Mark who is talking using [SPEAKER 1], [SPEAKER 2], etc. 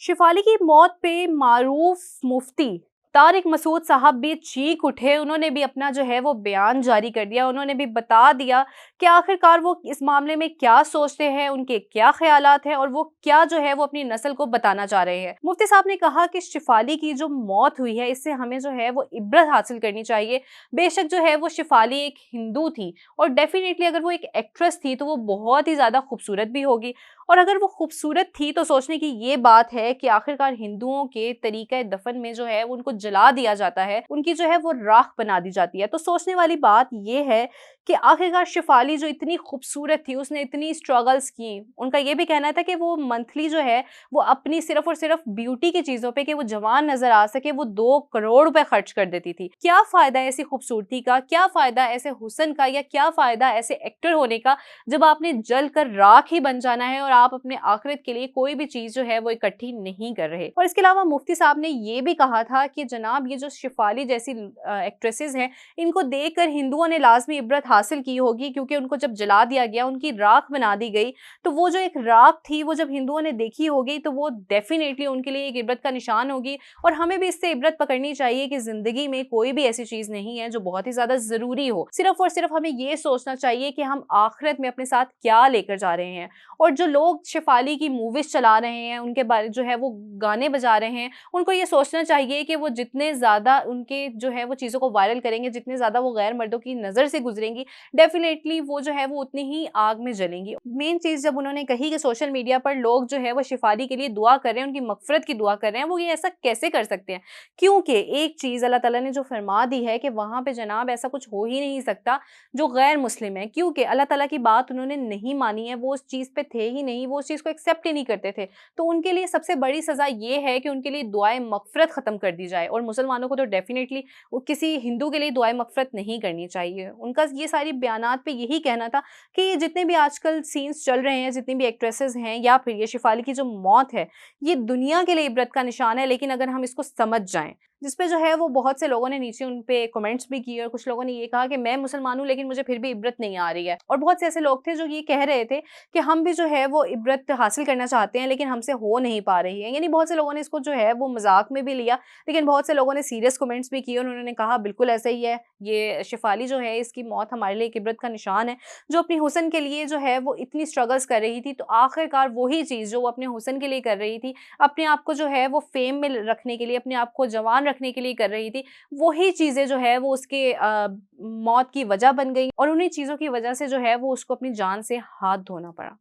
[SPEAKER 1] शिफाली की मौत पे मारूफ मुफ्ती तारिक मसूद साहब भी चीख उठे। उन्होंने भी अपना जो है वो बयान जारी कर दिया। उन्होंने भी बता दिया कि आखिरकार वो इस मामले में क्या सोचते हैं, उनके क्या ख्यालात हैं और वो क्या जो है वो अपनी नस्ल को बताना चाह रहे हैं। मुफ्ती साहब ने कहा कि शिफाली की जो मौत हुई है इससे हमें जो है वो इब्रत हासिल करनी चाहिए। बेशक जो है वो शिफाली एक हिंदू थी और डेफिनेटली अगर वो एक एक्ट्रेस थी तो वो बहुत ही ज़्यादा खूबसूरत भी होगी। और अगर वो खूबसूरत थी तो सोचने की ये बात है कि आखिरकार हिंदुओं के तरीक़े दफ़न में जो है वो उनको जला दिया जाता है, उनकी जो है वो राख बना दी जाती है। तो सोचने वाली बात ये है कि आखिरकार शिफाली जो इतनी खूबसूरत थी, उसने इतनी स्ट्रगल्स की। उनका ये भी कहना था कि वो मंथली जो है वो अपनी सिर्फ़ और सिर्फ़ ब्यूटी की चीज़ों पे, कि वो जवान नज़र आ सके, वो 2 करोड़ रुपए खर्च कर देती थी। क्या फ़ायदा ऐसी खूबसूरती का, क्या फ़ायदा ऐसे हुस्न का, या क्या फ़ायदा ऐसे एक्टर होने का जब आपने जल कर राख ही बन जाना है और आप अपने आखिरत के लिए कोई भी चीज़ जो है वो इकट्ठी नहीं कर रहे। और इसके अलावा मुफ्ती साहब ने ये भी कहा था कि जनाब ये जो शिफाली जैसी एक्ट्रेसेस हैं, इनको देखकर हिंदुओं ने लाज़मी इबरत हासिल की होगी, क्योंकि उनको जब जला दिया गया, उनकी राख बना दी गई, तो वो जो एक राख थी वो जब हिंदुओं ने देखी होगी तो वो डेफ़िनेटली उनके लिए एक इबरत का निशान होगी। और हमें भी इससे इबरत पकड़नी चाहिए कि ज़िंदगी में कोई भी ऐसी चीज़ नहीं है जो बहुत ही ज़्यादा ज़रूरी हो। सिर्फ़ और सिर्फ़ हमें ये सोचना चाहिए कि हम आखिरत में अपने साथ क्या लेकर जा रहे हैं। और जो लोग शिफाली की मूवीज़ चला रहे हैं, उनके बारे जो है वो गाने बजा रहे हैं, उनको ये सोचना चाहिए कि वो जितने ज़्यादा उनके जो है वो चीज़ों को वायरल करेंगे, जितने ज़्यादा वो गैर मर्दों की नज़र से गुज़रेंगी, डेफ़िनेटली वो जो है वो उतनी ही आग में जलेंगी। मेन चीज़ जब उन्होंने कही कि सोशल मीडिया पर लोग जो है वो शिफाली के लिए दुआ कर रहे हैं, उनकी मग़फ़िरत की दुआ कर रहे हैं, वो ये ऐसा कैसे कर सकते हैं? क्योंकि एक चीज़ अल्लाह ताला ने जो फ़रमा दी है कि वहाँ पे जनाब ऐसा कुछ हो ही नहीं सकता जो गैर मुस्लिम है, क्योंकि अल्लाह ताला की बात उन्होंने नहीं मानी है, वो उस चीज़ पे थे ही नहीं, वो उस चीज़ को एक्सेप्ट ही नहीं करते थे। तो उनके लिए सबसे बड़ी सज़ा ये है कि उनके लिए दुआए मग़फ़िरत ख़त्म कर दी जाए। और मुसलमानों को तो डेफ़िनेटली वो किसी हिंदू के लिए दुआए मग़फ़िरत नहीं करनी चाहिए। उनका ये सारी बयानात पे यही कहना था कि ये जितने भी आजकल सीन्स चल रहे हैं, जितनी भी एक्ट्रेसेस हैं, या फिर ये शिफाली की जो मौत है, ये दुनिया के लिए इबरत का निशान है, लेकिन अगर हम इसको समझ जाएँ। जिस पे जो है वो बहुत से लोगों ने नीचे उन पे कमेंट्स भी किए और कुछ लोगों ने ये कहा कि मैं मुसलमान हूँ लेकिन मुझे फिर भी इबरत नहीं आ रही है। और बहुत से ऐसे लोग थे जो ये कह रहे थे कि हम भी जो है वो इबरत हासिल करना चाहते हैं लेकिन हमसे हो नहीं पा रही है। यानी बहुत से लोगों ने इसको जो है वो मज़ाक में भी लिया, लेकिन बहुत से लोगों ने सीरियस कमेंट्स भी किए और उन्होंने कहा बिल्कुल ऐसा ही है। ये शिफाली जो है इसकी मौत हमारे लिए एक इबरत का निशान है, जो अपनी हुस्न के लिए जो है वो इतनी स्ट्रगल्स कर रही थी, तो आखिरकार वही चीज़ जो वो अपने हुस्न के लिए कर रही थी, अपने आप को जो है वो फेम में रखने के लिए, अपने आप को जवान रखने के लिए कर रही थी, वही चीज़ें जो है वो उसके मौत की वजह बन गई और उन्हीं चीज़ों की वजह से जो है वो उसको अपनी जान से हाथ धोना पड़ा।